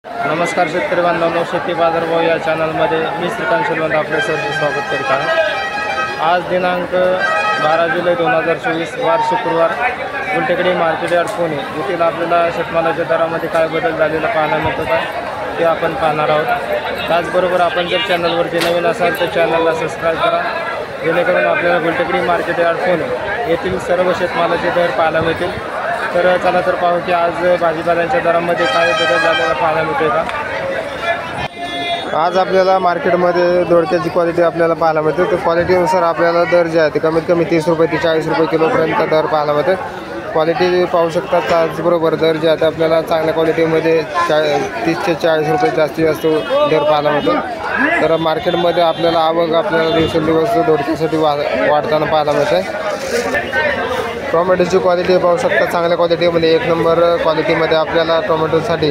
नमस्कार शेतकरी बांधवांनो, शेती बाजारभाव या चॅनलमध्ये मी श्रीकांत शिलवंत आपले सरचे स्वागत करीत आहे। आज दिनांक 12 जुलै 2024 वार शुक्रवार गुलटेकडी मार्केट यार्ड पुणे येथील आपल्याला शेतमालाच्या दरामध्ये काय बदल झालेला पाहायला मिळतो का ते आपण पाहणार आहोत। त्याचबरोबर आपण जर चॅनलवरती नवीन असाल तर चॅनलला सबस्क्राईब करा, जेणेकरून आपल्याला गुलटेकडी मार्केट यार्ड पुणे येथील सर्व शेतमालाचे दर पाहायला मिळतील। तर चला तर पाहू की आज भाजीपाल्यांच्या दरामध्ये काय बदल झालेला पाहायला मिळतोय का। आज आपल्याला मार्केटमध्ये दोडक्याची क्वालिटी आपल्याला पाहायला मिळते। तर क्वालिटीनुसार आपल्याला दर जे आहे ते कमीत कमी 30 रुपये ते 40 रुपये किलोपर्यंत दर पाहायला मिळते। क्वालिटी पाहू शकतात। त्याचबरोबर दर जे आहे ते आपल्याला चांगल्या क्वालिटीमध्ये 30 ते 40 रुपये जास्तीत जास्त दर पाहायला मिळतो। तर मार्केटमध्ये आपल्याला आवक आपल्याला दिवसेंदिवस दोडक्यासाठी वाढताना पाहायला मिळते। टोमॅटोची क्वालिटी पाहू शकता, चांगल्या क्वालिटीमध्ये 1 नंबर क्वालिटीमध्ये आपल्याला टोमॅटोसाठी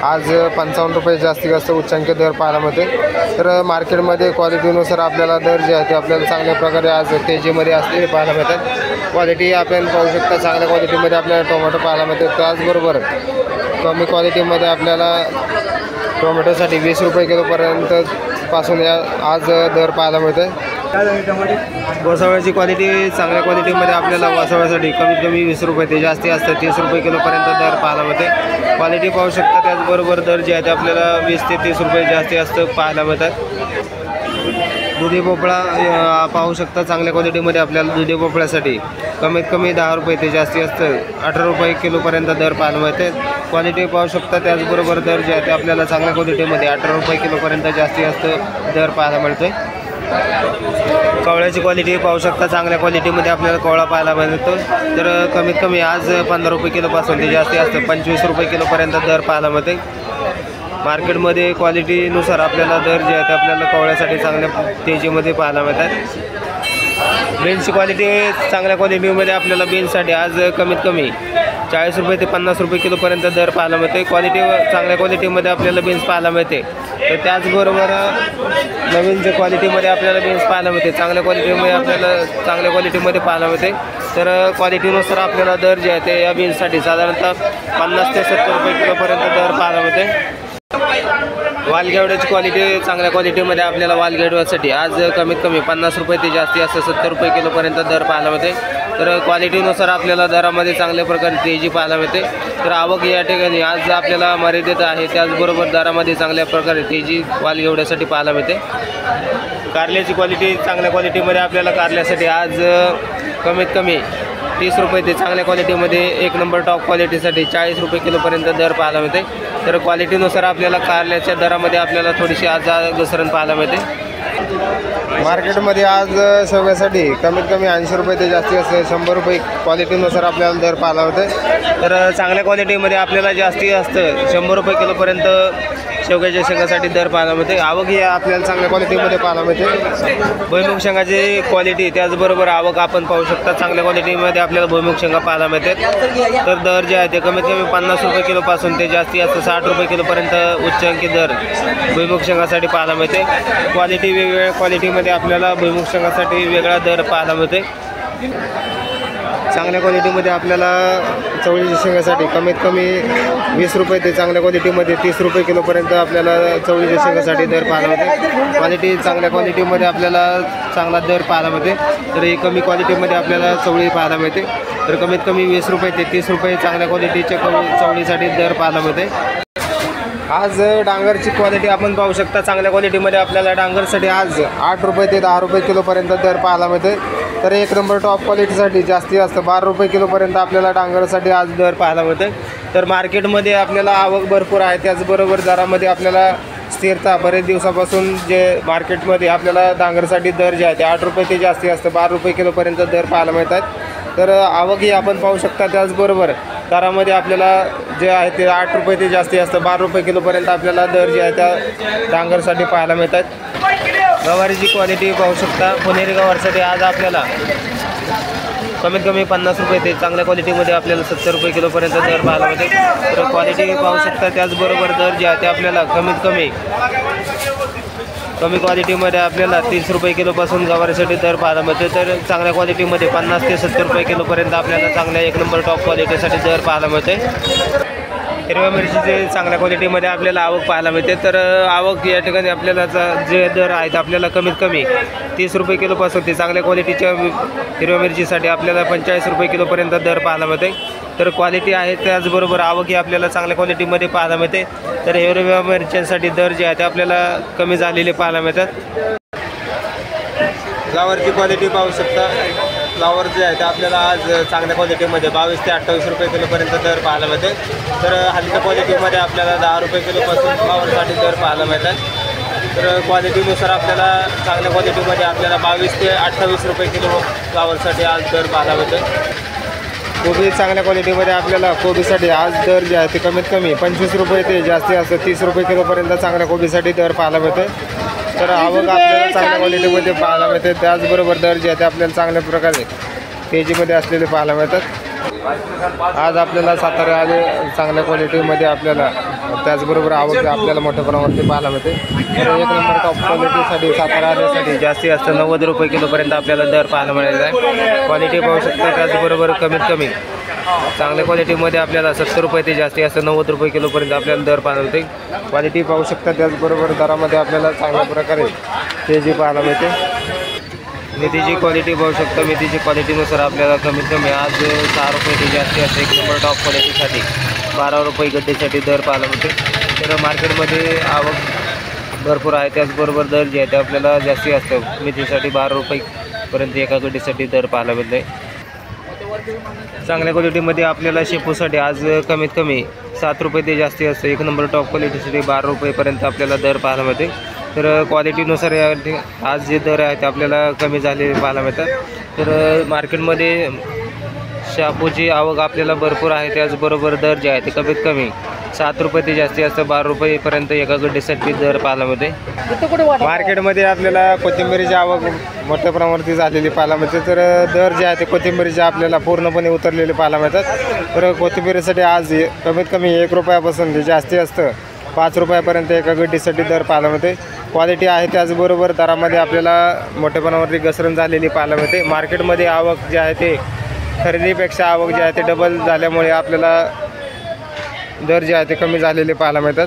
आज 55 रुपये जास्तीत जास्त उच्चांकी दर पाहायला मिळते। तर मार्केटमध्ये क्वालिटीनुसार आपल्याला दर जे आहे ते आपल्याला चांगल्या प्रकारे आज तेजीमध्ये असलेले पाहायला मिळतात। क्वालिटी आपण पाहू शकता, चांगल्या क्वालिटीमध्ये आपल्याला टोमॅटो पाहायला मिळते। त्याचबरोबर कमी क्वालिटीमध्ये आपल्याला टोमॅटोसाठी 20 रुपये किलोपर्यंत पासून आज दर पाहायला मिळते। वसाव्याची क्वालिटी चांगल्या क्वालिटीमध्ये आपल्याला वसाव्यासाठी कमीत कमी 20 रुपये ते जास्ती असतं 30 रुपये किलोपर्यंत दर पाहायला मिळते। क्वालिटी पाहू शकता। त्याचबरोबर दर जे आहे ते आपल्याला 20 ते 30 रुपये जास्ती असतं पाहायला मिळतात। दुधी भोपळा पाहू शकता, चांगल्या क्वालिटीमध्ये आपल्याला दुधी भोपळ्यासाठी कमीत कमी 10 रुपये ते जास्ती असतं 18 रुपये किलोपर्यंत दर पाहायला मिळते। क्वालिटी पाहू शकता। त्याचबरोबर दर जे आहे ते आपल्याला चांगल्या क्वालिटीमध्ये 18 रुपये किलोपर्यंत जास्ती असतं दर पाहायला मिळते। कवळ्याची क्वालिटी पाहू शकता, चांगल्या क्वालिटीमध्ये आपल्याला कवळा पाहायला मिळतो। तर कमीत कमी आज 15 रुपये किलोपासून ते जास्ती असतं 25 रुपये किलोपर्यंत दर पाहायला मिळते। मार्केटमध्ये क्वालिटीनुसार आपल्याला दर जे आहे ते आपल्याला कवळ्यासाठी चांगल्या तेजीमध्ये पाहायला मिळतात। बीन्सची क्वालिटी चांगल्या क्वालिटीमध्ये आपल्याला बीन्ससाठी आज कमीत कमी 40 रुपये ते 50 रुपये किलोपर्यंत दर पाहायला मिळते। चांगल्या क्वालिटीमध्ये आपल्याला बीन्स पाहायला मिळते। तर त्याचबरोबर नवीन जे क्वालिटीमध्ये आपल्याला बीन्स पाहायला मिळते, चांगल्या क्वालिटीमध्ये पाहायला मिळते। तर क्वालिटीनुसार आपल्याला दर जे आहे ते या बीन्ससाठी साधारणतः 50 ते 70 रुपये किलोपर्यंत दर पाहायला मिळते। वालगेवड्याची क्वालिटी चांगल्या क्वालिटीमध्ये आपल्याला वालगेवड्यासाठी आज कमीत कमी 50 रुपये ते जास्ती असं 70 रुपये किलोपर्यंत दर पाहायला मिळते। तर क्वालिटीनुसार आपल्याला दरामध्ये चांगल्या प्रकारे तेजी पाहायला मिळते। तर आवक या ठिकाणी आज आपल्याला मर्यादित आहे, त्याचबरोबर दरामध्ये चांगल्या प्रकारे तेजी वालगेवड्यासाठी पाहायला मिळते। कारल्याची क्वालिटी चांगल्या क्वालिटीमध्ये आपल्याला कारल्यासाठी आज कमीत कमी 30 रुपये ते चांगल्या क्वालिटीमध्ये 1 नंबर टॉप क्वालिटीसाठी 40 रुपये किलोपर्यंत दर पाहायला मिळते। तर क्वालिटीनुसार आपल्याला कारल्याच्या दरामध्ये आपल्याला थोडीशी आज घसरण पाहायला मिळते। मार्केटमध्ये आज शेवग्यासाठी कमीत कमी 80 रुपये ते जास्ती असते 100 रुपये क्वालिटीनुसार आपल्याला दर पाहायला मिळते। तर चांगल्या क्वालिटीमध्ये आपल्याला जास्ती असतं 100 रुपये किलोपर्यंत शेवग्याच्या शेंगासाठी दर पाहायला मिळते। आवक ही आपल्याला चांगल्या क्वालिटीमध्ये पाहायला मिळते। भुईमुग शेंगाची क्वालिटी त्याचबरोबर आवक आपण पाहू शकता, चांगल्या क्वालिटीमध्ये आपल्याला भुईमुग शेंगा पाहायला मिळते। तर दर जे आहे ते कमीत कमी 50 रुपये किलोपासून ते जास्ती असतं 60 रुपये किलोपर्यंत उच्चांकी दर भुईमुग शेंगासाठी पाहायला मिळते। क्वालिटी वेगवेगळ्या क्वालिटीमध्ये आपल्याला भुईमुग शेंगासाठी वेगळा दर पाहायला मिळते। चांगल्या क्वालिटीमध्ये आपल्याला चवळीच्या शेंगासाठी कमीत कमी 20 रुपये ते चांगल्या क्वालिटीमध्ये 30 रुपये किलोपर्यंत आपल्याला चवळीच्या शेंगासाठी दर पाहायला मिळते। क्वालिटी चांगल्या क्वालिटीमध्ये आपल्याला चांगला दर पाहायला मिळते। तर ही कमी क्वालिटीमध्ये आपल्याला चवळी पाहायला मिळते। तर कमीत कमी 20 रुपये ते 30 रुपये चांगल्या क्वालिटीच्या चवळीसाठी दर पाहायला मिळते। आज डांगरची क्वालिटी आपण पाहू शकता, चांगल्या क्वालिटीमध्ये आपल्याला डांगरसाठी आज 8 रुपये ते 10 रुपये किलोपर्यंत दर पाहायला मिळते। तर 1 नंबर टॉप क्वालिटीसाठी जास्ती असतं 12 रुपये किलोपर्यंत आपल्याला डांगरसाठी आज दर पाहायला मिळते। तर मार्केटमध्ये आपल्याला आवक भरपूर आहे, त्याचबरोबर दरामध्ये आपल्याला स्थिरता बरेच दिवसापासून जे मार्केटमध्ये आपल्याला डांगरसाठी दर जे आहे ते 8 रुपये ते जास्ती असतं 12 रुपये किलोपर्यंत दर पाहायला मिळतात। तर आवक ही आपण पाहू शकता। त्याचबरोबर दरामध्ये आपल्याला जे आहे ते 8 रुपये ते जास्ती असतं 12 रुपये किलोपर्यंत आपल्याला दर जे आहे त्या डांगरसाठी पाहायला मिळतात। गवारीची क्वालिटी पाहू शकता, पुणेरी गवारसाठी आज आपल्याला कमीत कमी 50 रुपये ते चांगल्या क्वालिटीमध्ये आपल्याला 70 रुपये किलोपर्यंत दर पाहायला मिळते। तर क्वालिटी पाहू शकता। त्याचबरोबर दर जे आहे ते आपल्याला कमी क्वालिटीमध्ये आपल्याला 30 रुपये किलोपासून गवारीसाठी दर पाहायला मिळते। तर चांगल्या क्वालिटीमध्ये 50 ते 70 रुपये किलोपर्यंत आपल्याला चांगल्या 1 नंबर टॉप क्वालिटीसाठी दर पाहायला मिळते। हिरव्या मिरचीचे चांगल्या क्वालिटीमध्ये आपल्याला आवक पाहायला मिळते. तर आवक या ठिकाणी आपल्याला जे दर आहेत आपल्याला कमीत कमी 30 रुपये किलोपासून ते चांगल्या क्वालिटीच्या हिरव्या मिरचीसाठी आपल्याला 45 रुपये किलोपर्यंत दर पाहायला मिळते. तर क्वालिटी आहे त्याचबरोबर आवक ही आपल्याला चांगल्या क्वालिटीमध्ये पाहायला मिळते. तर हिरव्या मिरच्यांसाठी दर जे आहे ते आपल्याला कमी झालेले पाहायला मिळतात. फ्लावरची क्वालिटी पाहू शकता. फ्लावर जे आहे ते आपल्याला आज चांगल्या क्वालिटीमध्ये 22 ते 28 रुपये किलोपर्यंत दर पाहायला मिळते. तर हलक्या क्वालिटीमध्ये आपल्याला 10 रुपये किलोपासून फ्लावरसाठी दर पाहायला मिळतात. तर क्वालिटीनुसार आपल्याला चांगल्या क्वालिटीमध्ये आपल्याला 22 ते 28 रुपये किलो फ्लावरसाठी आज दर पाहायला मिळते. कोबी चांगल्या क्वालिटीमध्ये आपल्याला कोबीसाठी आज दर जे आहे ते कमीत कमी 25 रुपये ते जास्तीत जास्त 30 रुपये किलोपर्यंत चांगल्या कोबीसाठी दर पाहायला मिळते. तर आवक आपल्याला चांगल्या क्वालिटीमध्ये पाहायला मिळते. त्याचबरोबर दर जे आहे ते आपल्याला चांगल्या प्रकारे तेजीमध्ये असलेले पाहायला मिळतात. आज आपल्याला सातारा आले चांगल्या क्वालिटीमध्ये आपल्याला त्याचबरोबर आवक आपल्याला मोठ्या प्रमाणावरती पाहायला मिळते. तर 1 नंबर टॉप क्वालिटीसाठी सातारा आल्यासाठी जास्तीत जास्त 90 रुपये किलोपर्यंत आपल्याला दर पाहायला मिळालेला आहे. क्वालिटी पाहू शकता. त्याचबरोबर कमीत कमी चांगल्या क्वालिटीमध्ये आपल्याला 70 रुपये ते जास्तीत जास्त 90 रुपये किलोपर्यंत आपल्याला दर पाहायला मिळते. क्वालिटी पाहू शकता. त्याचबरोबर दरामध्ये आपल्याला चांगल्या प्रकारे तेजी पाहायला मिळते. मेथीची क्वालिटी पाहू शकता. मेथीची क्वालिटीनुसार आपल्याला कमीत कमी आज 6 रुपये ते जास्तीत जास्त 1 नंबर टॉप क्वालिटीसाठी 12 रुपये गड्डेसाठी दर पाहायला मिळते. तर मार्केटमध्ये आवक भरपूर आहे. त्याचबरोबर दर जे आहे ते आपल्याला जास्तीत जास्त मेथीसाठी 12 रुपयेपर्यंत एका गड्डीसाठी दर पाहायला मिळते. चांगल्या क्वालिटीमध्ये आपल्याला शेपूसाठी आज कमीत कमी 7 रुपये ते जास्तीत जास्त 1 नंबर टॉप क्वालिटीसाठी 12 रुपयेपर्यंत आपल्याला दर पाहायला मिळते. तर क्वालिटीनुसार आज जे दर आहे ते आपल्याला कमी झालेले पाहायला मिळतात. तर मार्केटमध्ये शापूची आवक आपल्याला भरपूर आहे. त्याचबरोबर दर जे आहे ते कमीत कमी 7 रुपये ते जास्तीत जास्त 12 रुपयेपर्यंत एका गड्डीसाठी दर पाहायला मिळते. मार्केटमध्ये आपल्याला कोथिंबीरीची आवक मोठ्या प्रमाणावरती झालेली पाहायला मिळते. तर दर जे आहे ते कोथिंबीरीचे आपल्याला पूर्णपणे उतरलेले पाहायला मिळतात. तर कोथिंबीरीसाठी आज कमीत कमी 1 रुपयापासून ते जास्तीत जास्त 5 रुपयापर्यंत एका गड्डीसाठी दर पाहायला मिळते. क्वालिटी आहे त्याचबरोबर दरामध्ये आपल्याला मोठ्या प्रमाणावरती घसरण झालेली पाहायला मिळते. मार्केटमध्ये आवक जे आहे ते खरेदीपेक्षा आवक जे आहे ते डबल झाल्यामुळे आपल्याला दर जे आहे ते कमी झालेले पाहायला मिळतात.